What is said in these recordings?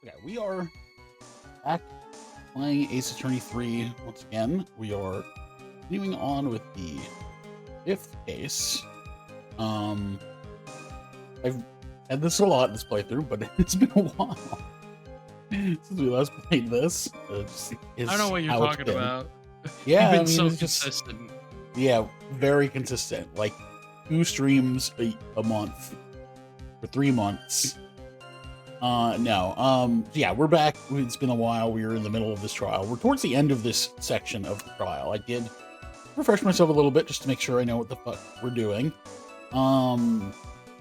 Okay, we are back playing Ace Attorney 3 once again. We are continuing on with the fifth case. I've had this a lot in this playthrough, but it's been a while since we last played this. I don't know what you're talking about. Yeah, You've been I mean, so it's just consistent. yeah, very consistent. Like 2 streams a month for 3 months. Yeah, we're back. It's been a while. We were in the middle of this trial. We're towards the end of this section of the trial. I did refresh myself a little bit just to make sure I know what the fuck we're doing.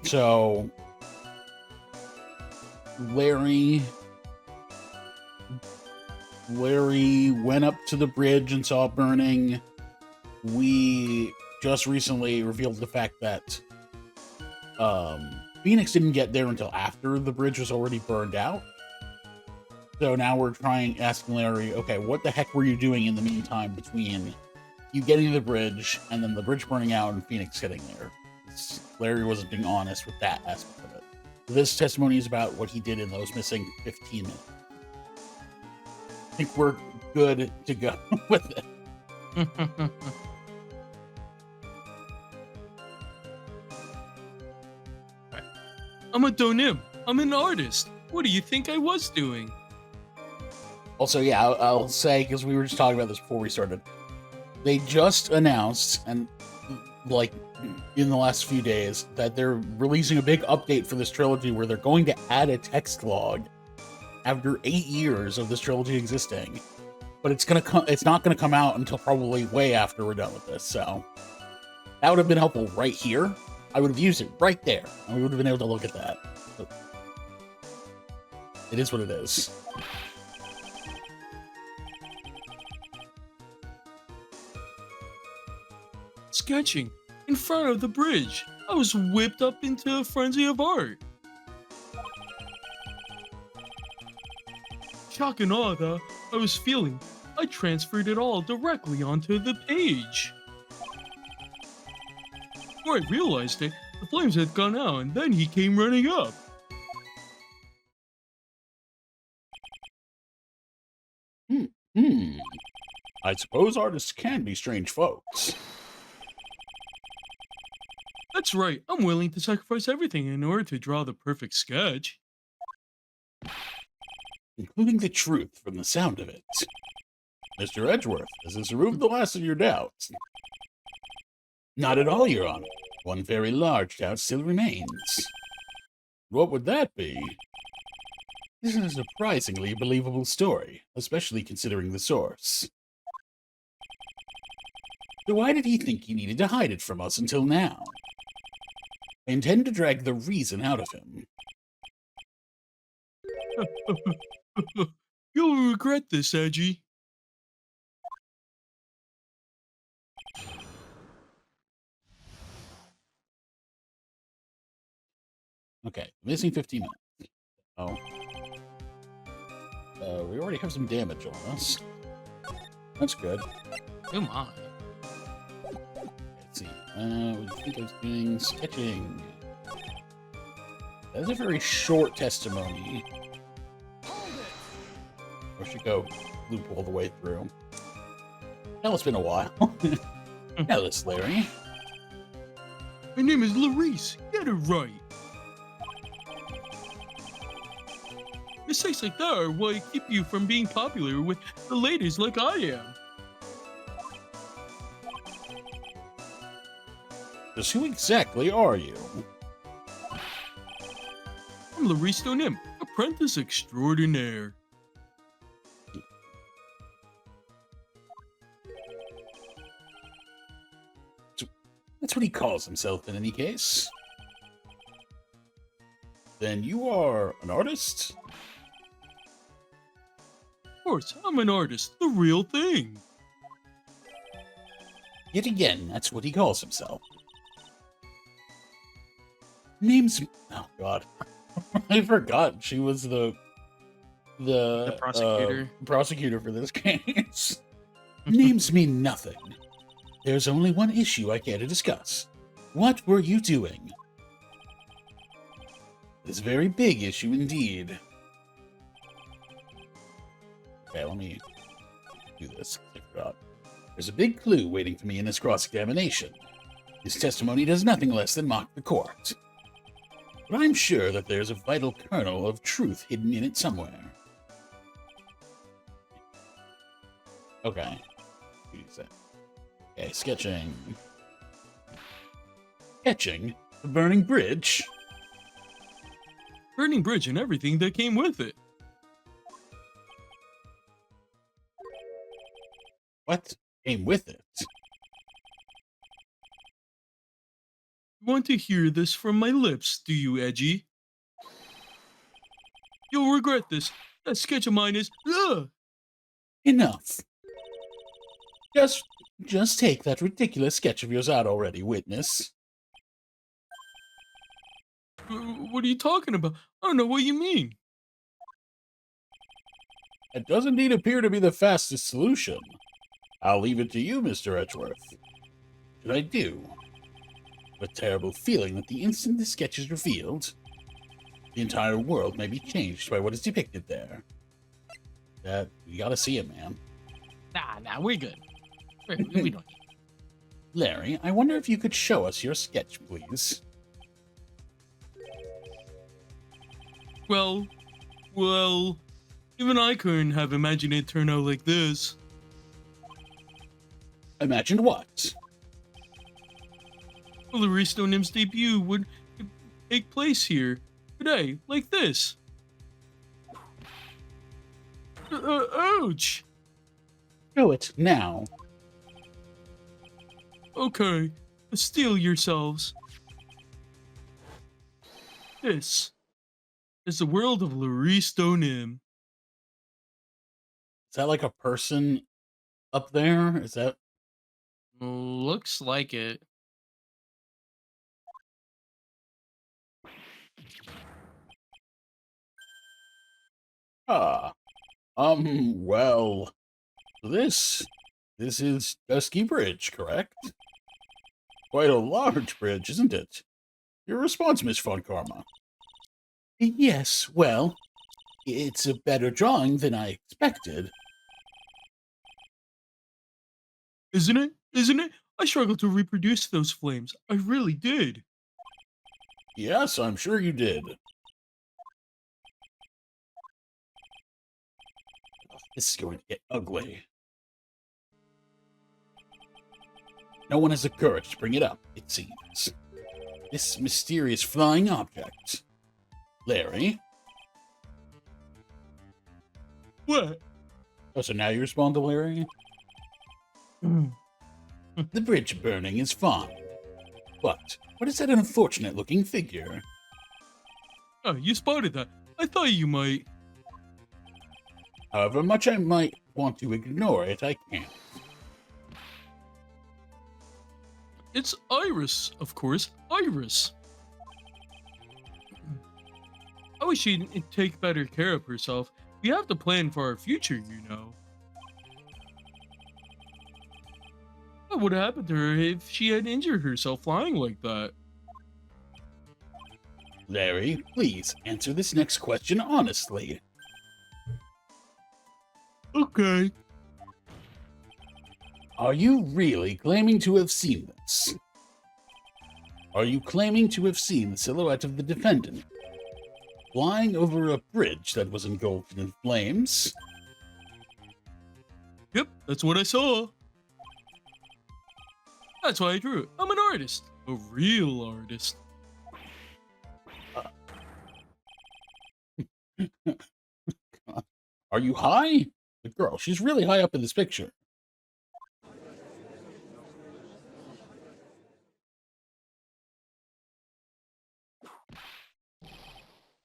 So Larry went up to the bridge and saw it burning. We just recently revealed the fact that Phoenix didn't get there until after the bridge was already burned out. So now we're asking Larry, okay, what the heck were you doing in the meantime between you getting to the bridge and then the bridge burning out and Phoenix getting there? Larry wasn't being honest with that aspect of it. This testimony is about what he did in those missing 15 minutes. I think we're good to go with it. I'm a donim. I'm an artist. What do you think I was doing? Also, yeah, I'll say, because we were just talking about this before we started, they just announced, and like in the last few days, that they're releasing a big update for this trilogy where they're going to add a text log after 8 years of this trilogy existing. But it's not gonna come out until probably way after we're done with this, so that would have been helpful right here. I would have used it right there, and we would have been able to look at that. But it is what it is. Sketching in front of the bridge. I was whipped up into a frenzy of art. Shock and awe that I was feeling, I transferred it all directly onto the page. Before I realized it, the flames had gone out and then he came running up. I suppose artists can be strange folks. That's right, I'm willing to sacrifice everything in order to draw the perfect sketch. Including the truth from the sound of it. Mr. Edgeworth, has this removed the last of your doubts? Not at all, Your Honor. One very large doubt still remains. What would that be? This is a surprisingly believable story, especially considering the source. So why did he think he needed to hide it from us until now? I intend to drag the reason out of him. You'll regret this, Edgy. Okay, missing 15 minutes. Oh. We already have some damage on us. That's good. Oh my. Let's see. I think I was doing sketching. That's a very short testimony. Or should go loop all the way through. Now it's been a while. Now this, Larry. My name is Larice. Get it right. Mistakes like that are what keep you from being popular with the ladies like I am. Just who exactly are you? I'm Larice Donim, apprentice extraordinaire. That's what he calls himself in any case. Then you are an artist? Of course, I'm an artist, the real thing. Yet again, that's what he calls himself. Name's... Oh, God. I forgot she was the prosecutor. Prosecutor for this case. Names mean nothing. There's only one issue I care to discuss. What were you doing? This very big issue indeed. Okay, let me do this. I forgot. There's a big clue waiting for me in this cross-examination. His testimony does nothing less than mock the court. But I'm sure that there's a vital kernel of truth hidden in it somewhere. Okay. Okay, sketching. Sketching the burning bridge? Burning bridge and everything that came with it. What came with it? You want to hear this from my lips, do you, Edgy? You'll regret this. That sketch of mine is... Ugh! Enough. Just take that ridiculous sketch of yours out already, witness. What are you talking about? I don't know what you mean. It does indeed appear to be the fastest solution. I'll leave it to you, Mr. Edgeworth. But I do. A terrible feeling that the instant the sketch is revealed, the entire world may be changed by what is depicted there. You gotta see it, man. Nah, we're good. We don't. Larry, I wonder if you could show us your sketch, please. Well, even I couldn't have imagined it turn out like this. Imagined what? Well, Aristo Nim's debut would take place here today, like this. Ouch! Show it now. Okay, steel yourselves. This is the world of Laristo Nim. Is that like a person up there? Is that... Looks like it. Ah. Well... This is Dusky Bridge, correct? Quite a large bridge, isn't it? Your response, Miss Von Karma. Yes, well, it's a better drawing than I expected. Isn't it? Isn't it? I struggled to reproduce those flames. I really did. Yes, I'm sure you did. This is going to get ugly. No one has the courage to bring it up, it seems. This mysterious flying object. Larry? What? Oh, so now you respond to Larry? The bridge burning is fine. But what is that unfortunate-looking figure? Oh, you spotted that. I thought you might. However much I might want to ignore it, I can't. It's Iris, of course. Iris. I wish she'd take better care of herself. We have to plan for our future, you know. What would happen to her if she had injured herself flying like that? Larry, please answer this next question honestly. Okay. Are you really claiming to have seen this? Are you claiming to have seen the silhouette of the defendant flying over a bridge that was engulfed in flames? Yep, that's what I saw. That's why I drew it. I'm an artist. A real artist. Are you high? The girl, she's really high up in this picture.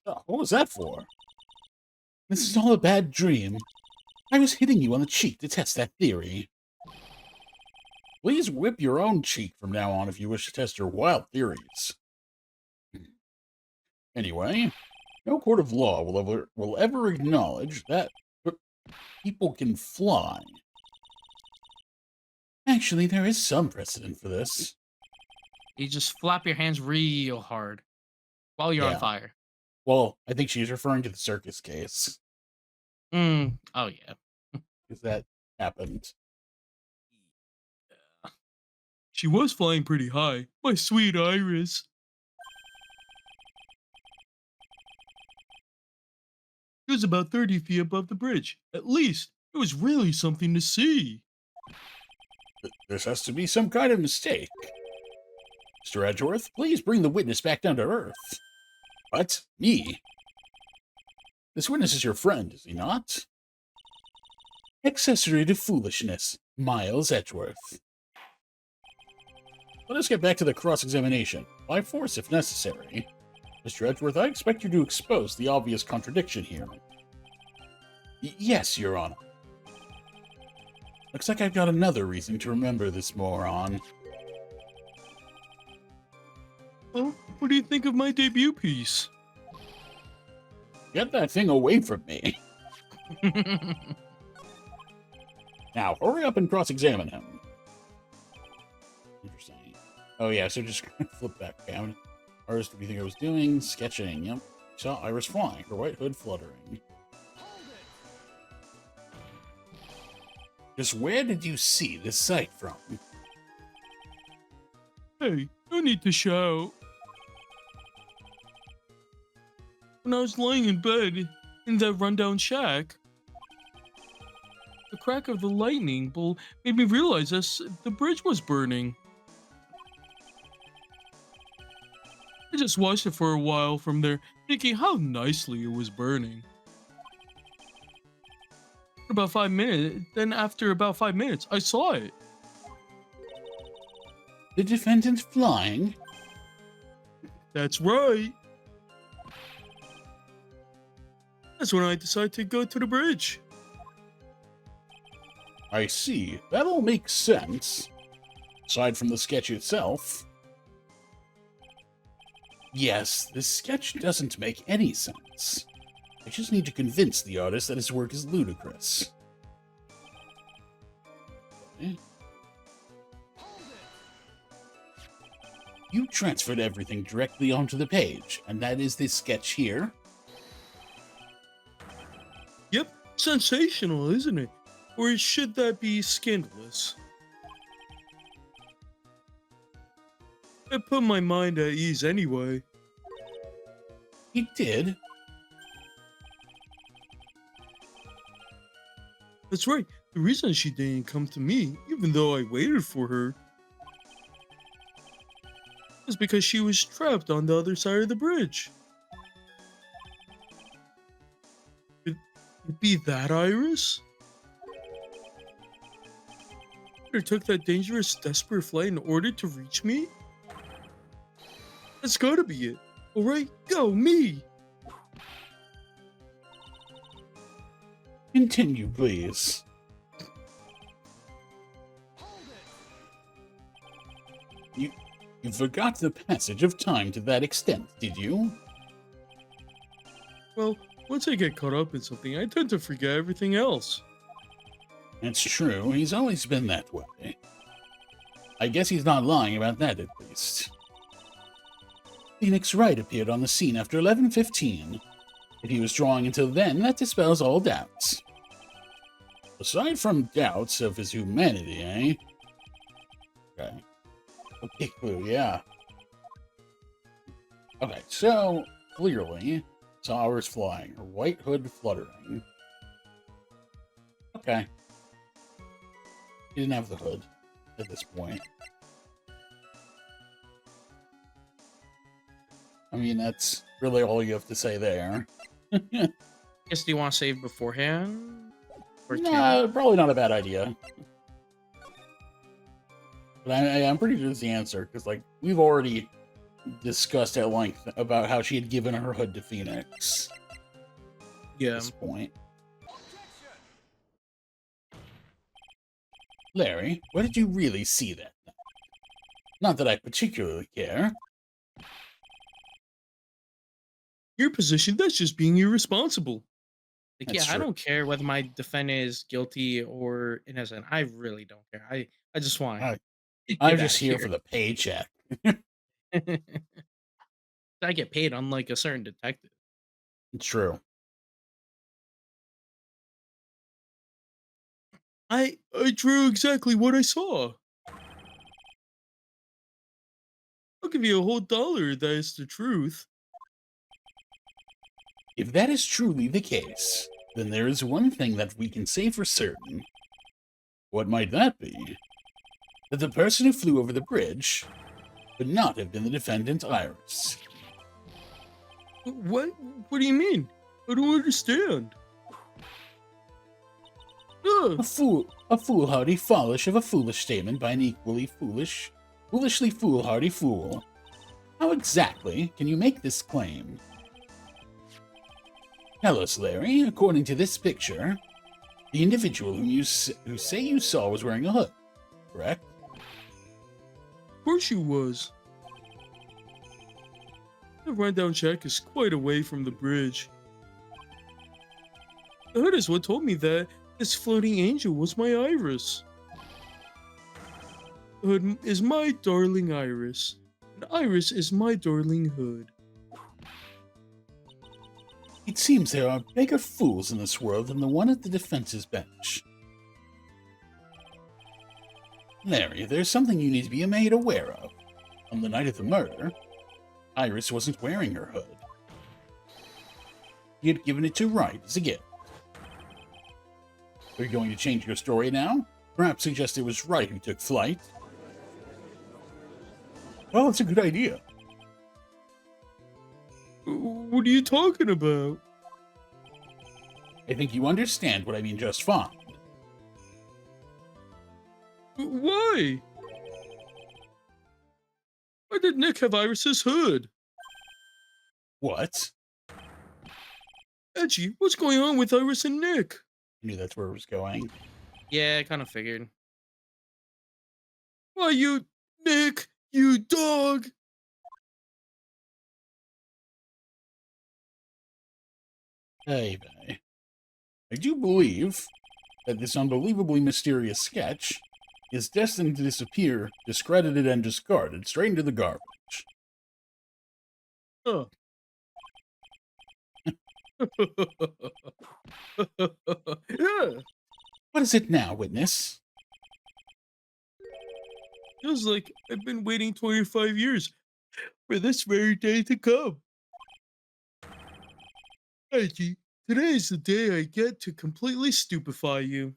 Oh, what was that for? This is all a bad dream. I was hitting you on the cheek to test that theory. Please whip your own cheek from now on if you wish to test your wild theories. Anyway, no court of law will ever acknowledge that people can fly. Actually, there is some precedent for this. You just flap your hands real hard while you're Yeah. on fire. Well, I think she's referring to the circus case. Oh yeah. Because that happened. She was flying pretty high. My sweet Iris. It was about 30 feet above the bridge. At least, it was really something to see. This has to be some kind of mistake. Mr. Edgeworth, please bring the witness back down to Earth. What? Me? This witness is your friend, is he not? Accessory to foolishness, Miles Edgeworth. Let us get back to the cross-examination, by force if necessary. Mr. Edgeworth, I expect you to expose the obvious contradiction here. Yes, Your Honor. Looks like I've got another reason to remember this moron. Oh, what do you think of my debut piece? Get that thing away from me. Now, hurry up and cross-examine him. Interesting. Oh yeah, so just flip back down. Iris, what do you think I was doing? Sketching, yep. Saw Iris flying, her white hood fluttering. Just where did you see this sight from? Hey, no need to shout. When I was lying in bed in that rundown shack, the crack of the lightning bolt made me realize the bridge was burning. I just watched it for a while from there, thinking how nicely it was burning. About 5 minutes, then after about 5 minutes, I saw it. The defendant flying? That's right. That's when I decided to go to the bridge. I see. That all makes sense. Aside from the sketch itself. Yes, this sketch doesn't make any sense. I just need to convince the artist that his work is ludicrous. Okay. You transferred everything directly onto the page, and that is this sketch here? Yep, sensational, isn't it? Or should that be scandalous? I put my mind at ease anyway. He did? That's right. The reason she didn't come to me, even though I waited for her, is because she was trapped on the other side of the bridge. Could it be that Iris? Or took that dangerous, desperate flight in order to reach me? That's gotta be it. Alright, go, me! Continue, please. You forgot the passage of time to that extent, did you? Well, once I get caught up in something, I tend to forget everything else. It's true, he's always been that way. I guess he's not lying about that, at least. Phoenix Wright appeared on the scene after 11:15. If he was drawing until then, that dispels all doubts. Aside from doubts of his humanity, eh? Okay. Okay, clue, yeah. Okay, so, clearly, saw Iris flying, her white hood fluttering. Okay. He didn't have the hood at this point. I mean, that's really all you have to say there. Guess do you want to save beforehand? Or No, probably not a bad idea. But I'm pretty sure it's the answer, because, like, we've already discussed at length about how she had given her hood to Phoenix at Yeah. this point. Larry, where did you really see that? Not that I particularly care. Your position, that's just being irresponsible. Like, That's yeah, I true. don't care whether my defendant is guilty or innocent. I really don't care. I just want I- to I'm get just out here of for the paycheck. here. I get paid unlike a certain detective. True. I drew exactly what I saw. I'll give you a whole dollar if that is the truth. If that is truly the case, then there is one thing that we can say for certain. What might that be? That the person who flew over the bridge could not have been the defendant Iris. What? What do you mean? I don't understand. Ugh. A foolhardy foolish of a foolish statement by an equally foolishly foolhardy fool. How exactly can you make this claim? Tell us, Larry, according to this picture, the individual who say you saw was wearing a hood, correct? Of course you was. The rundown check is quite away from the bridge. The hood is what told me that this floating angel was my Iris. The hood is my darling Iris, and Iris is my darling hood. It seems there are bigger fools in this world than the one at the defense's bench. Larry, there's something you need to be made aware of. On the night of the murder, Iris wasn't wearing her hood. He had given it to Wright as a gift. Are you going to change your story now? Perhaps suggest it was Wright who took flight? Well, it's a good idea. What are you talking about? I think you understand what I mean just fine. Why? Why did Nick have Iris's hood? What? Edgy, what's going on with Iris and Nick? I knew that's where it was going. Yeah, I kind of figured. Why, you, Nick, you dog! Hey, I do believe that this unbelievably mysterious sketch is destined to disappear, discredited and discarded straight into the garbage. Huh. Yeah, What is it now, witness? feels like I've been waiting 25 years for this very day to come. Edgy, today is the day I get to completely stupefy you.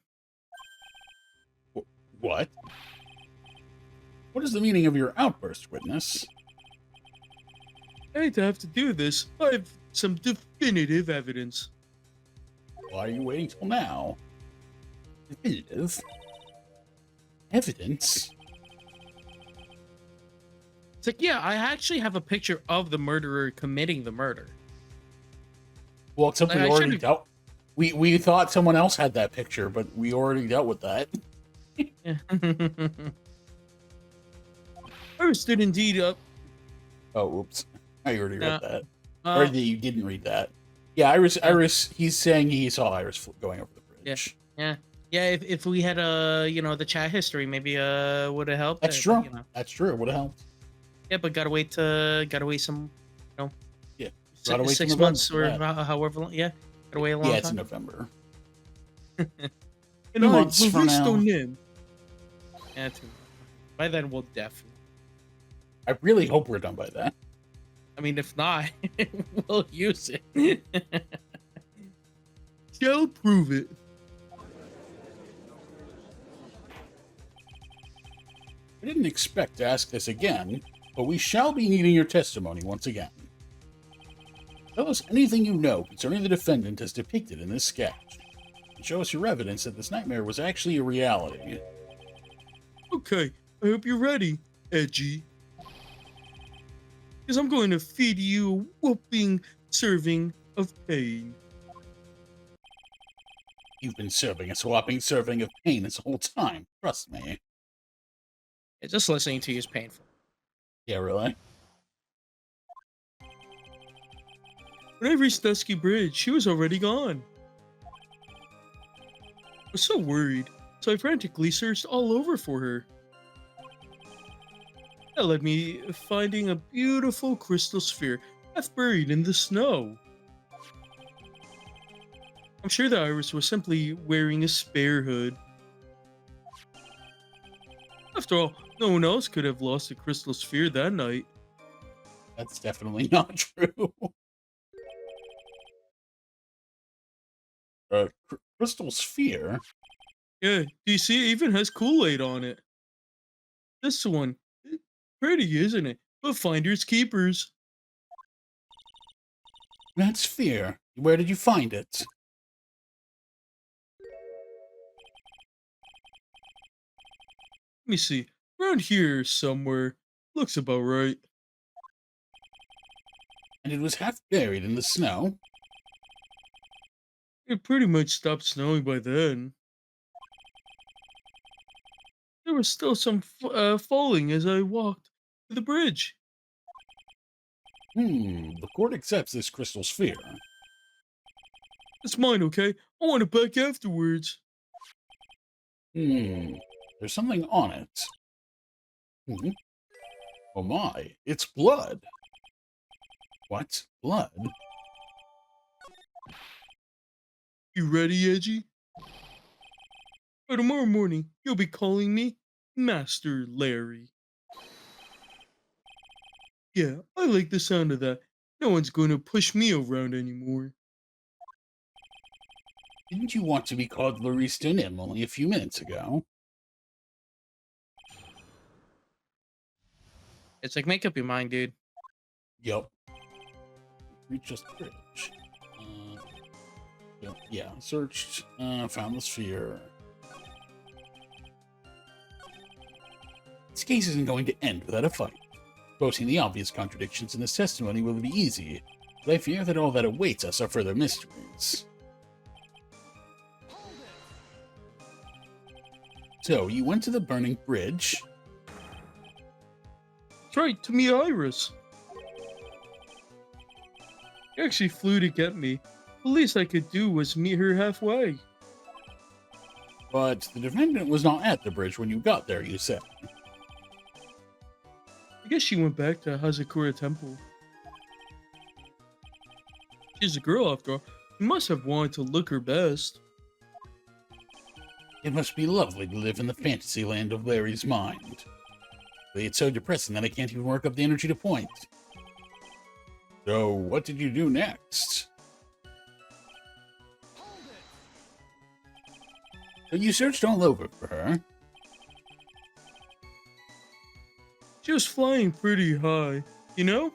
What? What is the meaning of your outburst, witness? I hate to have to do this. I have some definitive evidence. Why are you waiting till now? Definitive? Evidence? It's like, yeah, I actually have a picture of the murderer committing the murder. Well, except Like, we I already should've- dealt. We thought someone else had that picture, but we already dealt with that. Yeah. Iris did indeed Oh, oops. I already read that. Uh, Or that you didn't read that. Yeah, Iris, he's saying he saw Iris going over the bridge. yeah. If we had the chat history, maybe would have helped. That's but, true. That's true. It would have helped. Yeah, but gotta wait some, Yeah. si- Gotta wait 6 till November months for or that. however long. Yeah, gotta wait a long Yeah, it's in time. November. and 2 I, months from Luisto now. Nim. Yeah, by then we'll definitely. I really hope we're done by that. I mean, if not, we'll use it. Shall prove it. I didn't expect to ask this again, but we shall be needing your testimony once again. Tell us anything you know concerning the defendant as depicted in this sketch, and show us your evidence that this nightmare was actually a reality. Okay, I hope you're ready, Edgy. Because I'm going to feed you a whooping serving of pain. You've been serving a swapping serving of pain this whole time, trust me. Yeah, just listening to you is painful. Yeah, really? When I reached Dusky Bridge, she was already gone. I was so worried, so I frantically searched all over for her. That led me finding a beautiful crystal sphere half buried in the snow. I'm sure that Iris was simply wearing a spare hood, After all, no one else could have lost a crystal sphere that night. That's definitely not true. Crystal sphere? Yeah, do you see it even has Kool-Aid on it? This one. Pretty, isn't it? But finders keepers. That sphere. Where did you find it? Let me see. Around here somewhere. Looks about right. And it was half buried in the snow. It pretty much stopped snowing by then. There was still some falling as I walked to the bridge. The court accepts this crystal sphere. It's mine, okay? I want it back afterwards. There's something on it. Oh my, it's blood. What? Blood? You ready, Edgy? By tomorrow morning, you'll be calling me Master Larry. Yeah, I like the sound of that. No one's going to push me around anymore. Didn't you want to be called Larista Nim only a few minutes ago? It's like, make up your mind, dude. Yup. Reach this bridge. Yeah, searched, found the sphere. This case isn't going to end without a fight. Quoting the obvious contradictions in this testimony will be easy, but I fear that all that awaits us are further mysteries. So, you went to the burning bridge? That's right, to me, Iris. She actually flew to get me. The least I could do was meet her halfway. But the defendant was not at the bridge when you got there, you said. I guess she went back to Hazakura Temple. She's a girl, after all. She must have wanted to look her best. It must be lovely to live in the fantasy land of Larry's mind. But it's so depressing that I can't even work up the energy to point. So, what did you do next? So you searched all over for her. She was flying pretty high, you know?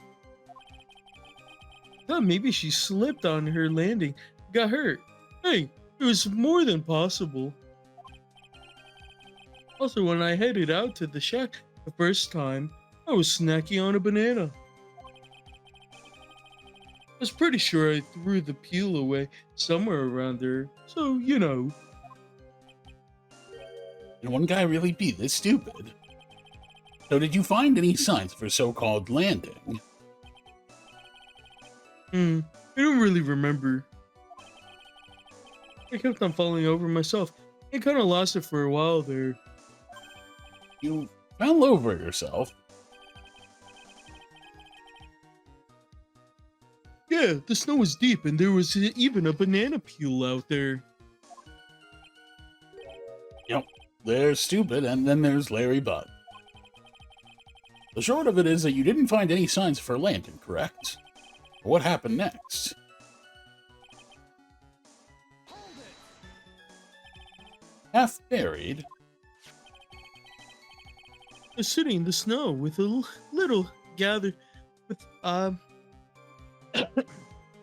Thought maybe she slipped on her landing, got hurt. Hey, it was more than possible. Also, when I headed out to the shack the first time, I was snacking on a banana. I was pretty sure I threw the peel away somewhere around there, so you know. Can one guy really be this stupid? So did you find any signs of her so-called landing? I don't really remember. I kept on falling over myself. It kind of lasted for a while there. You fell over yourself? Yeah, the snow was deep and there was even a banana peel out there. Yep, there's stupid, and then there's Larry Budd. The short of it is that you didn't find any signs of her landing, correct? What happened next? Half buried? I was sitting in the snow with a little gathered with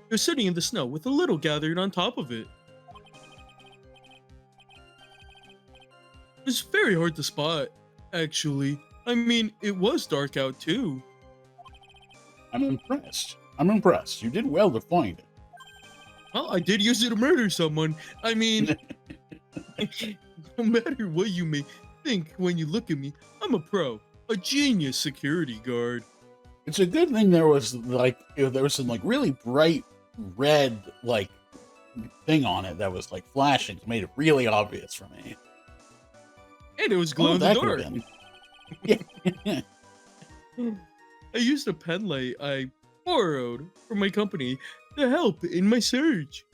They're sitting in the snow with a little gathered on top of it. It was very hard to spot, actually. I mean, it was dark out too. I'm impressed. I'm impressed. You did well to find it. Well, I did use it to murder someone. I mean, no matter what you may think when you look at me, I'm a pro, a genius security guard. It's a good thing there was some really bright red thing on it that was flashing. It made it really obvious for me. And it was glow in the that dark. could have been. Yeah. I used a pen light I borrowed from my company to help in my search.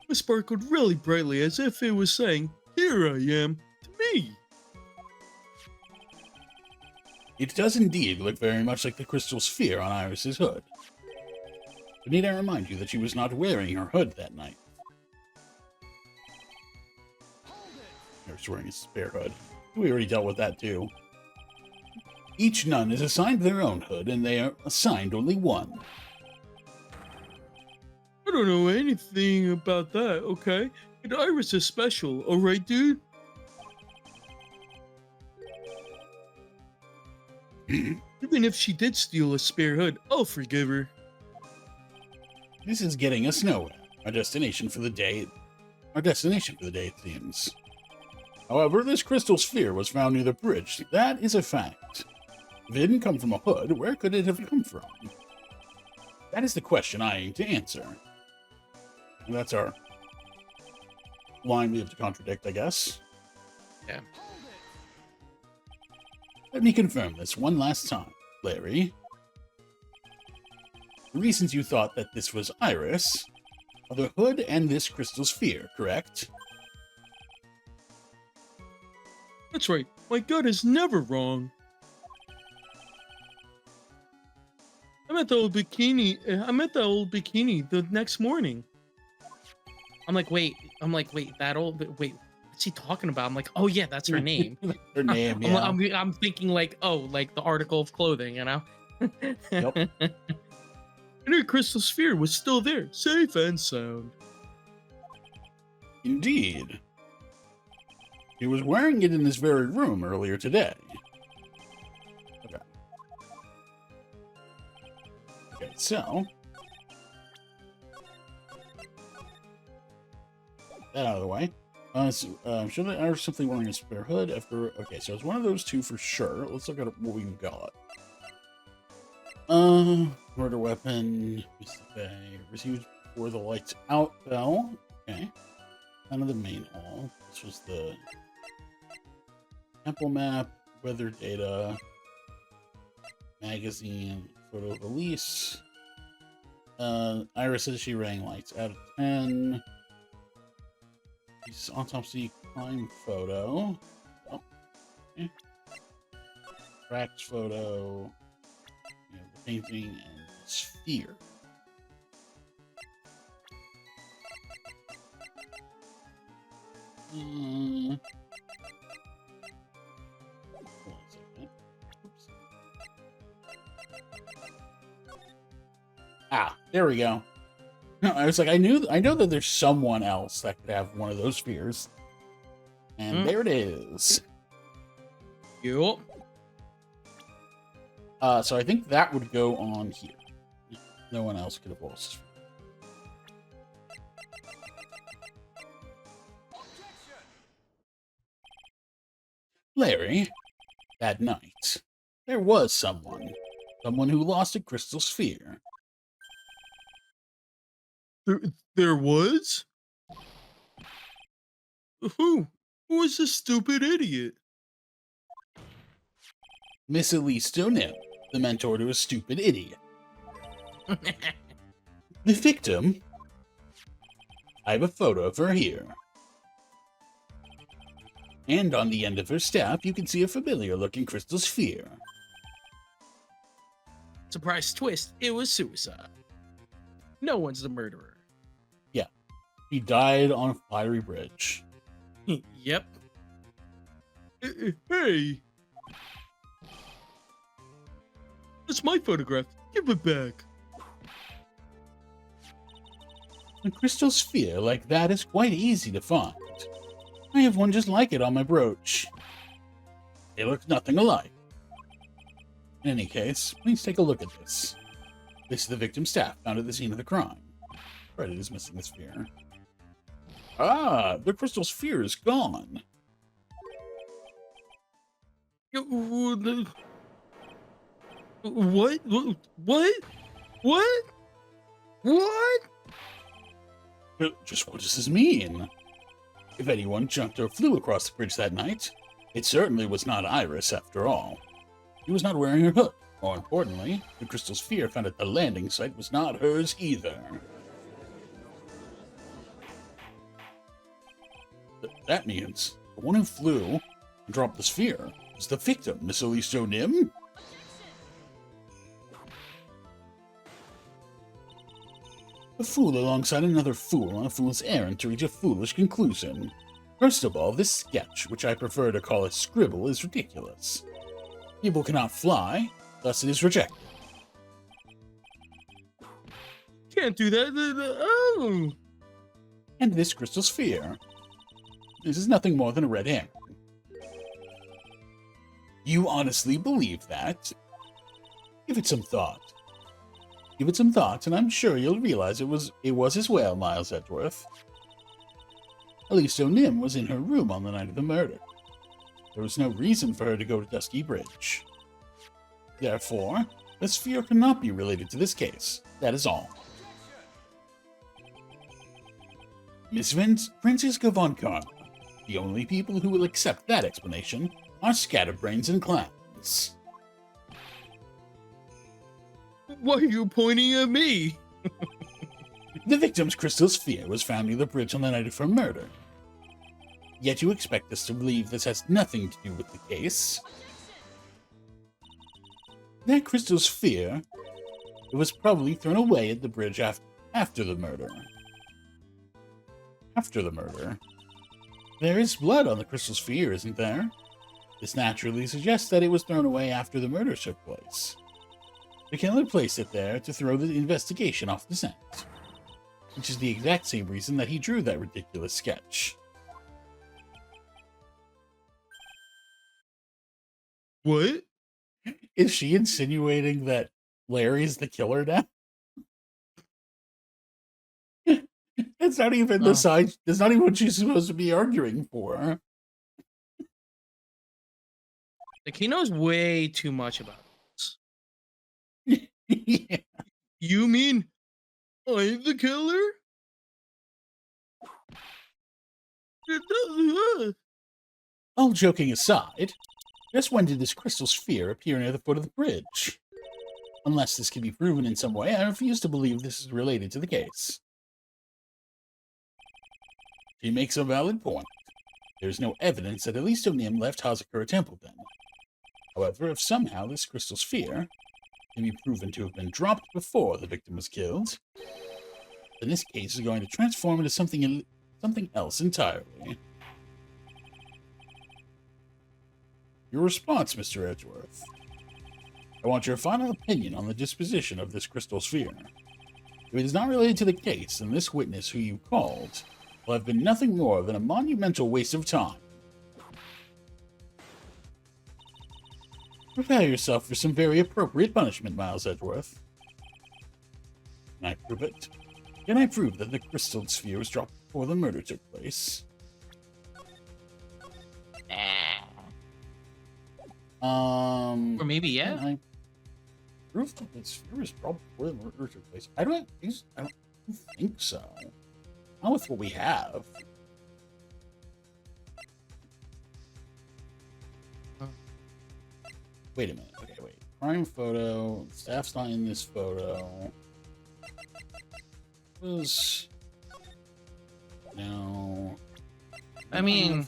It sparkled really brightly as if it was saying, "Here sphere I am to me. It does indeed look very much like the crystal sphere on Iris's hood. But need I remind you that she was not wearing her hood that night? Iris wearing a spare hood. We already dealt with that too. Each nun is assigned their own hood, and they are assigned only one. I don't know anything about that, okay? And Iris is special, alright, dude? Even if she did steal a spare hood, I'll forgive her. This is getting us nowhere. Our destination for the day, it seems. However, this crystal sphere was found near the bridge. That is a fact. If it didn't come from a hood, where could it have come from? That is the question I aim to answer. And that's our line we have to contradict, I guess. Yeah. Let me confirm this one last time, Larry. The reasons you thought that this was Iris are the hood and this crystal sphere, correct? That's right, my gut is never wrong. I met the old bikini the next morning. I'm like, wait, that old, wait, what's he talking about? I'm like, oh yeah, that's her name. Her name, yeah. I'm thinking like, oh, like the article of clothing, you know? Yep. And her crystal sphere was still there, safe and sound. Indeed. He was wearing it in this very room earlier today. Okay, so... that out of the way. Should I or simply wearing a spare hood after... okay, so it's one of those two for sure. Let's look at what we've got. Murder weapon. Received before the lights out bell. Okay. None of the main hall. This was the temple map, weather data, magazine, photo release. Iris says she rang lights out of 10. Autopsy crime photo. Oh, okay. Tracks photo. You know, the painting and the sphere. Hold on a second. Oops. Ah, there we go. No, I was like, I know that there's someone else that could have one of those spheres. And there it is. Yup. So I think that would go on here. No one else could have lost. Larry, that night, there was someone who lost a crystal sphere. There was? Who? Who was this stupid idiot? Miss Elise Stonell, the mentor to a stupid idiot. The victim? I have a photo of her here. And on the end of her staff, you can see a familiar-looking crystal sphere. Surprise twist, it was suicide. No one's the murderer. Yeah, he died on a fiery bridge. Yep. Hey! That's my photograph. Give it back. A crystal sphere like that is quite easy to find. I have one just like it on my brooch. They look nothing alike. In any case, please take a look at this. This is the victim's staff found at the scene of the crime. Credit is missing the sphere. Ah, the crystal sphere is gone. What? What? What? What? Just what does this mean? If anyone jumped or flew across the bridge that night, it certainly was not Iris after all. She was not wearing her hood. More importantly, the crystal sphere found at the landing site was not hers either. That means The one who flew and dropped the sphere was the victim, Miss Elise Nim. A fool alongside another fool on a fool's errand to reach a foolish conclusion. First of all, this sketch, which I prefer to call a scribble, is ridiculous. People cannot fly, thus it is rejected. Can't do that. Oh. And this crystal sphere. This is nothing more than a red herring. You honestly believe that? Give it some thought. Give it some thought, and I'm sure you'll realize it was as well, Miles Edgeworth. Elise Nim was in her room on the night of the murder. There was no reason for her to go to Dusky Bridge. Therefore, the sphere cannot be related to this case. That is all. Miss Francisca von Karma. The only people who will accept that explanation are scatterbrains and clowns. Why are you pointing at me? The victim's crystal sphere was found near the bridge on the night of her murder. Yet you expect us to believe this has nothing to do with the case. That crystal sphere, it was probably thrown away at the bridge after the murder. After the murder. There is blood on the crystal sphere, isn't there? This naturally suggests that it was thrown away after the murder took place. The killer placed it there to throw the investigation off the scent, which is the exact same reason that he drew that ridiculous sketch. What? Is she insinuating that Larry's the killer now? It's not even the side. It's not even what she's supposed to be arguing for. Like, he knows way too much about this. Yeah. You mean I'm the killer? All joking aside, just when did this crystal sphere appear near the foot of the bridge? Unless this can be proven in some way, I refuse to believe this is related to the case. She makes a valid point. There is no evidence that Elise Nim left Hazakura Templeton. However, if somehow this crystal sphere can be proven to have been dropped before the victim was killed, then this case is going to transform into something else entirely. Your response, Mr. Edgeworth. I want your final opinion on the disposition of this crystal sphere. If it is not related to the case, then this witness who you called will have been nothing more than a monumental waste of time. Prepare yourself for some very appropriate punishment, Miles Edgeworth. Can I prove it? Can I prove that the crystal sphere was dropped before the murder took place? Or maybe, yeah. Can I prove that the sphere was dropped before the murder took place? I don't think so. Not with what we have. Wait a minute. Okay, wait. Prime photo. Staff's not in this photo. Was no. I mean,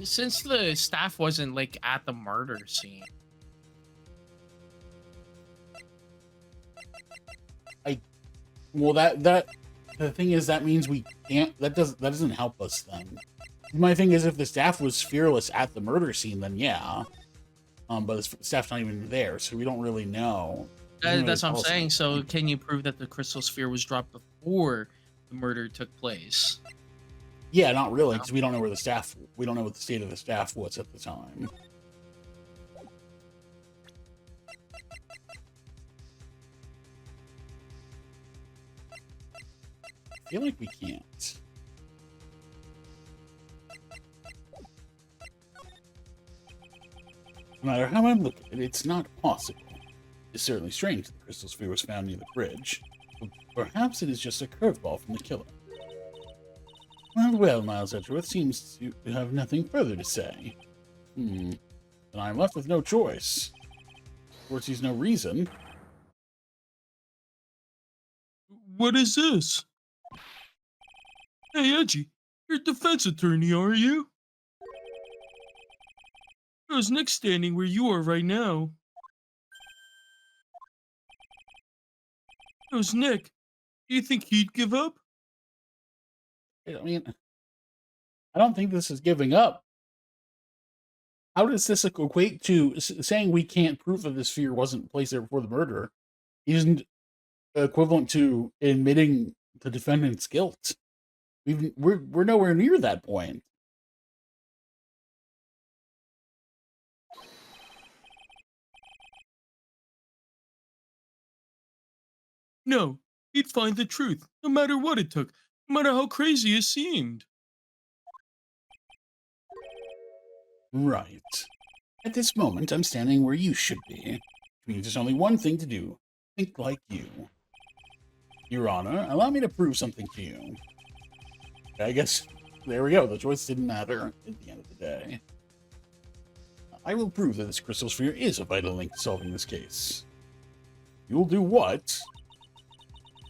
since the staff wasn't like at the murder scene. Well, that the thing is, that means we can't. That doesn't help us then. My thing is, if the staff was fearless at the murder scene, then yeah. But the staff's not even there, so we don't really know. That's what I'm saying. So, can you prove that the crystal sphere was dropped before the murder took place? Yeah, not really, because we don't know where the staff. We don't know what the state of the staff was at the time. I feel like we can't. No matter how I look at it, it's not possible. It's certainly strange that the crystal sphere was found near the bridge, but perhaps it is just a curveball from the killer. Well, Miles Edgeworth seems to have nothing further to say. Then I'm left with no choice. Of course, he's no reason. What is this? Hey, Edgy, you're a defense attorney, are you? There's Nick standing where you are right now. There's Nick. Do you think he'd give up? I mean, I don't think this is giving up. How does this equate to saying we can't prove that the sphere wasn't placed there before the murder? Isn't equivalent to admitting the defendant's guilt. We're nowhere near that point. No, he'd find the truth, no matter what it took, no matter how crazy it seemed. Right. At this moment, I'm standing where you should be. Which means there's only one thing to do. Think like you. Your Honor, allow me to prove something to you. I guess, there we go. The choice didn't matter at the end of the day. I will prove that this crystal sphere is a vital link to solving this case. You'll do what?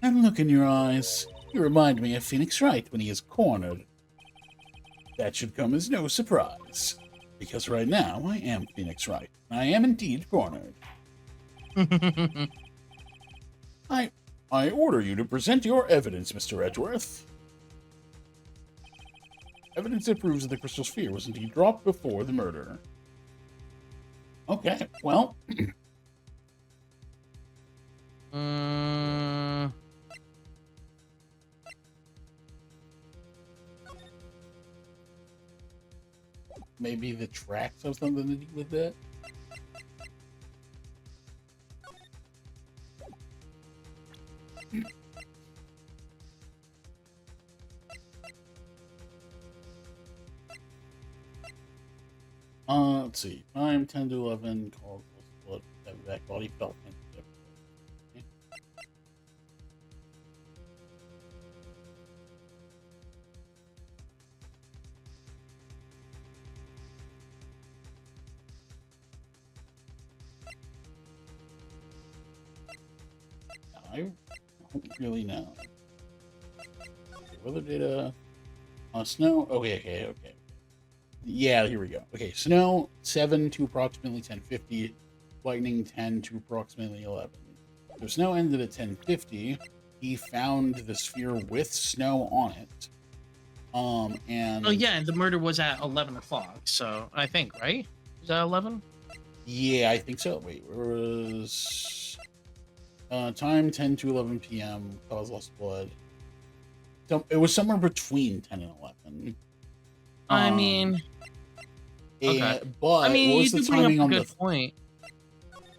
And look in your eyes. You remind me of Phoenix Wright when he is cornered. That should come as no surprise. Because right now, I am Phoenix Wright. I am indeed cornered. I order you to present your evidence, Mr. Edgeworth. Evidence that proves that the crystal sphere was indeed dropped before the murder. Okay, well... Maybe the tracks have something to do with that? Let's see. Time 10 to 11. Call blood. That body felt. I don't really know. Okay, weather data. Snow. Okay. Yeah, here we go. Okay, snow 7 to approximately 10:50. Lightning 10 to approximately 11. So snow ended at 10:50. He found the sphere with snow on it. And Oh yeah, and the murder was at 11 o'clock. So I think, right? Is that 11? yeah, I think so. Wait, where was time 10 to 11 p.m. Cause lost blood. So it was somewhere between 10 and 11. I mean, okay. But I mean, what you was the do bring up timing a on good the? point.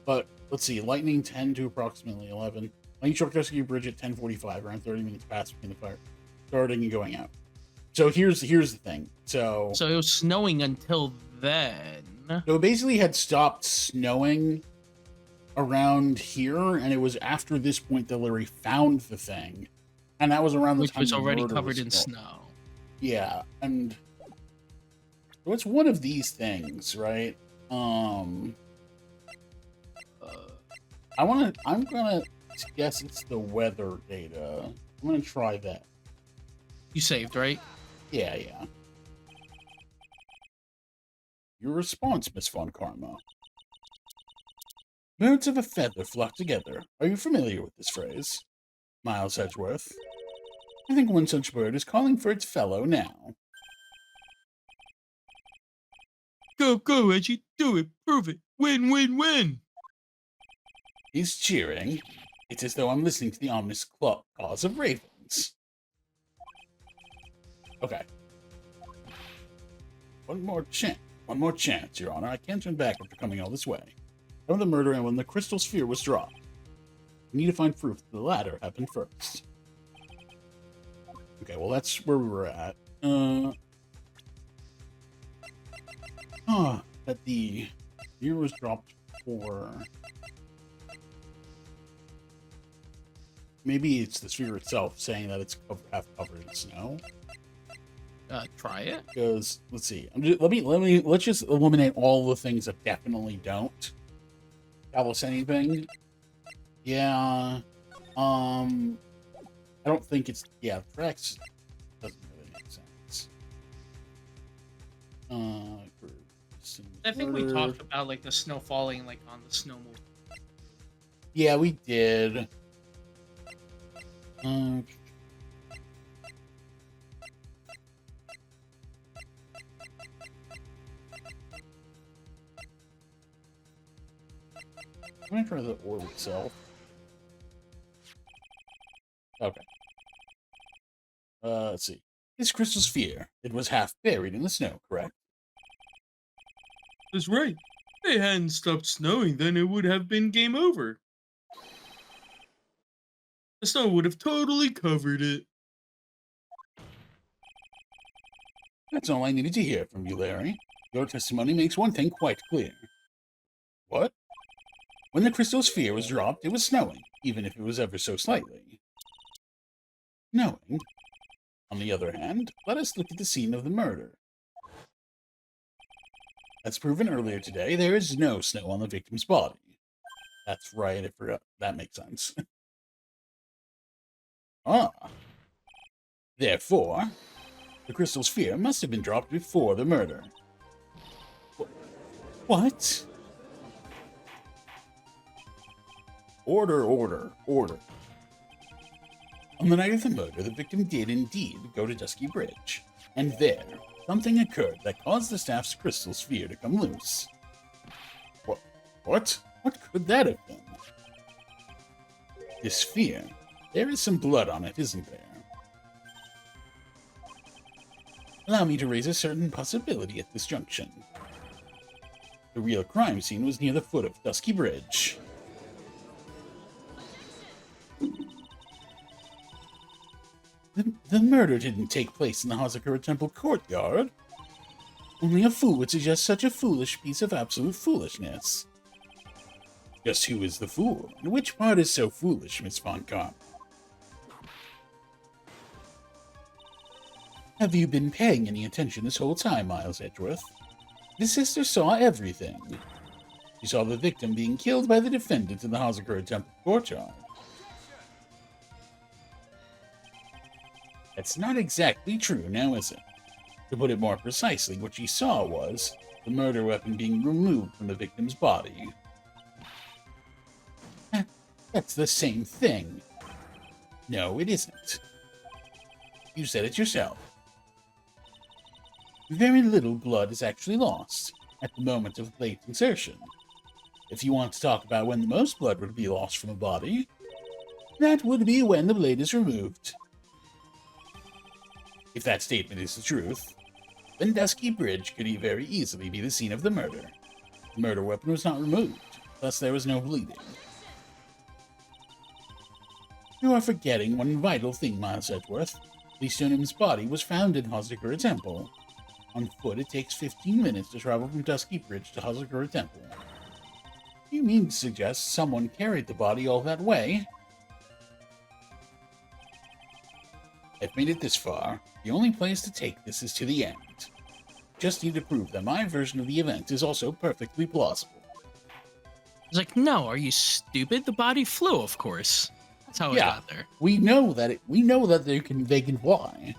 But let's see, lightning 10 to approximately 11. Lightning struck rescue bridge at 10:45, around 30 minutes passed between the fire starting and going out. So here's the thing. So it was snowing until then. it basically had stopped snowing around here, and it was after this point that Larry found the thing, and that was around the Which time was the already murder covered was in going. snow. Yeah, and so it's one of these things, right? I'm gonna guess it's the weather data. I'm gonna try that. You saved, right? Yeah. Your response, Miss Von Karma. Birds of a feather flock together. Are you familiar with this phrase? Miles Edgeworth. I think one such bird is calling for its fellow now. Go, Edgy. Do it. Prove it. Win. He's cheering. It's as though I'm listening to the ominous cause of ravens. Okay. One more chance, Your Honor. I can't turn back after coming all this way. From the murder and when the crystal sphere was dropped. We need to find proof that the latter happened first. Okay, well that's where we were at. That the sphere was dropped for... Maybe it's the sphere itself saying that it's half covered in snow. Try it. Because let's see, let's just eliminate all the things that definitely don't tell us anything. Yeah, I don't think it's tracks doesn't really for some I think we murder. talked about like the snow falling like on the snowmobile. Yeah, we did. I'm gonna try the orb itself. Okay. Let's see. This crystal sphere. It was half buried in the snow, correct? That's right. If it hadn't stopped snowing, then it would have been game over. The snow would have totally covered it. That's all I needed to hear from you, Larry. Your testimony makes one thing quite clear. What? When the crystal sphere was dropped, it was snowing, even if it was ever so slightly. Snowing? On the other hand, let us look at the scene of the murder. As proven earlier today, there is no snow on the victim's body. That's right, I forgot. That makes sense. Ah. Therefore, the crystal sphere must have been dropped before the murder. What? Order, order, order. On the night of the murder, the victim did indeed go to Dusky Bridge, and there, something occurred that caused the staff's crystal sphere to come loose. What? What could that have been? This sphere. There is some blood on it, isn't there? Allow me to raise a certain possibility at this junction. The real crime scene was near the foot of Dusky Bridge. The murder didn't take place in the Hazakura Temple courtyard. Only a fool would suggest such a foolish piece of absolute foolishness. Just who is the fool, and which part is so foolish, Miss Von Karp? Have you been paying any attention this whole time, Miles Edgeworth? The sister saw everything. She saw the victim being killed by the defendant in the Hazakura Temple courtyard. That's not exactly true, now is it? To put it more precisely, what she saw was the murder weapon being removed from the victim's body. That's the same thing. No, it isn't. You said it yourself. Very little blood is actually lost at the moment of blade insertion. If you want to talk about when the most blood would be lost from a body, that would be when the blade is removed. If that statement is the truth, then Dusky Bridge could very easily be the scene of the murder. The murder weapon was not removed, thus there was no bleeding. You are forgetting one vital thing, Miles Edgeworth. Lee Stoneham's body was found in Hazakura Temple. On foot, it takes 15 minutes to travel from Dusky Bridge to Hazakura Temple. You mean to suggest someone carried the body all that way? I've made it this far. The only place to take this is to the end. Just need to prove that my version of the event is also perfectly plausible. It's like, no, are you stupid? The body flew, of course. That's how it Yeah. got there. We know that they can fly.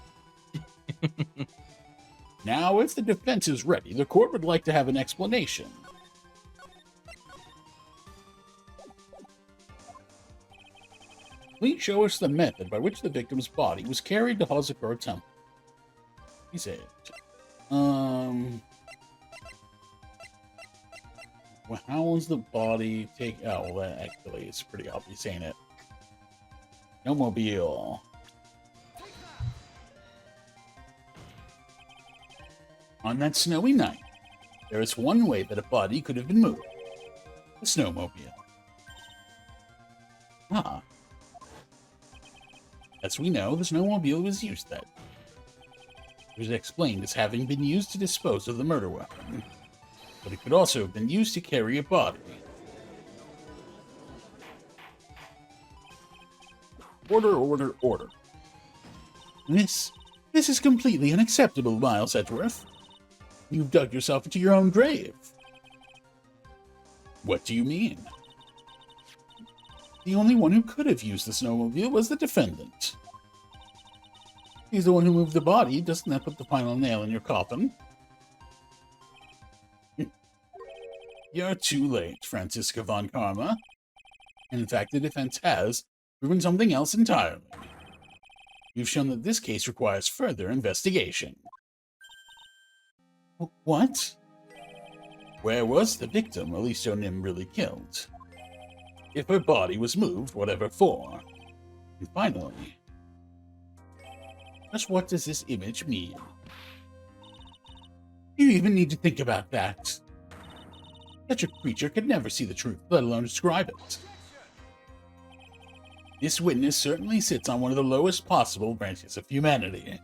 Now, if the defense is ready, the court would like to have an explanation. Please show us the method by which the victim's body was carried to Hazakura Temple. He said, well, how was the body taken? Oh, well, that actually is pretty obvious, ain't it? No mobile. On that snowy night, there is one way that a body could have been moved. The snowmobile. Ah. As we know, the snowmobile was used then. It was explained as having been used to dispose of the murder weapon, but it could also have been used to carry a body. Order, order, order. This is completely unacceptable, Miles Edgeworth. You've dug yourself into your own grave. What do you mean? The only one who could have used the snowmobile was the defendant. He's the one who moved the body. Doesn't that put the final nail in your coffin? You're too late, Francisca von Karma. In fact, the defense has proven something else entirely. You've shown that this case requires further investigation. What? Where was the victim Alicia Nim really killed? If her body was moved, whatever for? And finally, just what does this image mean? You even need to think about that. Such a creature could never see the truth, let alone describe it. This witness certainly sits on one of the lowest possible branches of humanity.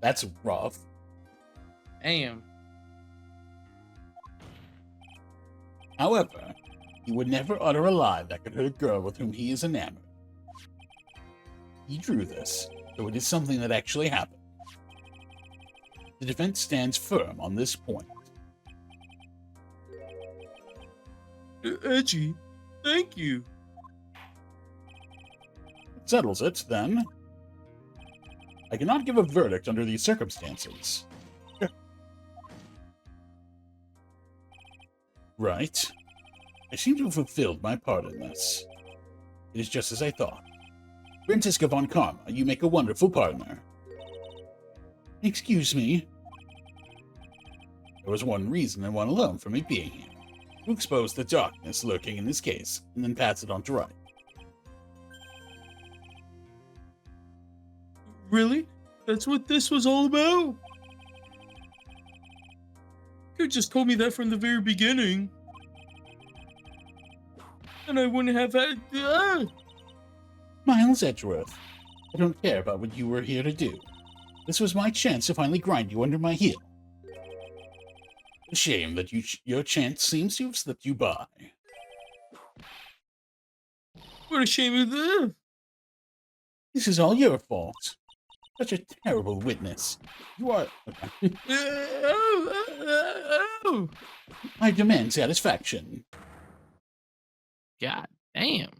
That's rough. Damn. However, he would never utter a lie that could hurt a girl with whom he is enamored. He drew this, so it is something that actually happened. The defense stands firm on this point. Edgy, thank you. It settles it, then. I cannot give a verdict under these circumstances. Right. I seem to have fulfilled my part in this. It is just as I thought. Francisca von Karma, you make a wonderful partner. Excuse me. There was one reason and one alone for me being here. To expose the darkness lurking in this case, and then pass it on to Wright. Really? That's what this was all about? You just told me that from the very beginning. And I wouldn't have had... Miles Edgeworth, I don't care about what you were here to do. This was my chance to finally grind you under my heel. A shame that your chance seems to have slipped you by. What a shame of that. This is all your fault. Such a terrible witness. You are... I demand satisfaction. God damn.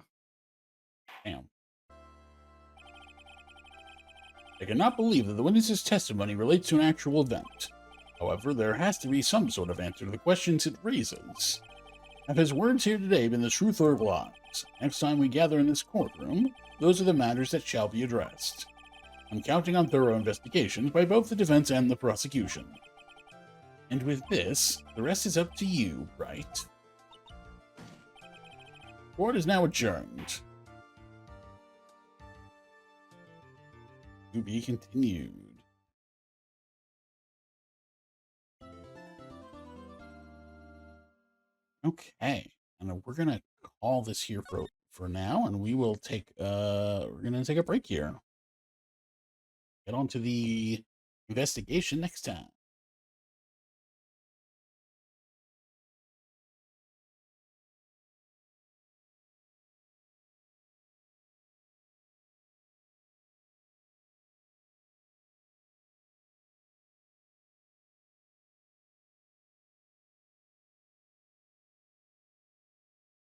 Damn. I cannot believe that the witness's testimony relates to an actual event. However, there has to be some sort of answer to the questions it raises. Have his words here today been the truth or lies? Next time we gather in this courtroom, those are the matters that shall be addressed. I'm counting on thorough investigations by both the defense and the prosecution. And with this, the rest is up to you, right? Court is now adjourned. To be continued. Okay, and we're gonna call this here for now, and we will take we're gonna take a break here. Get on to the investigation next time.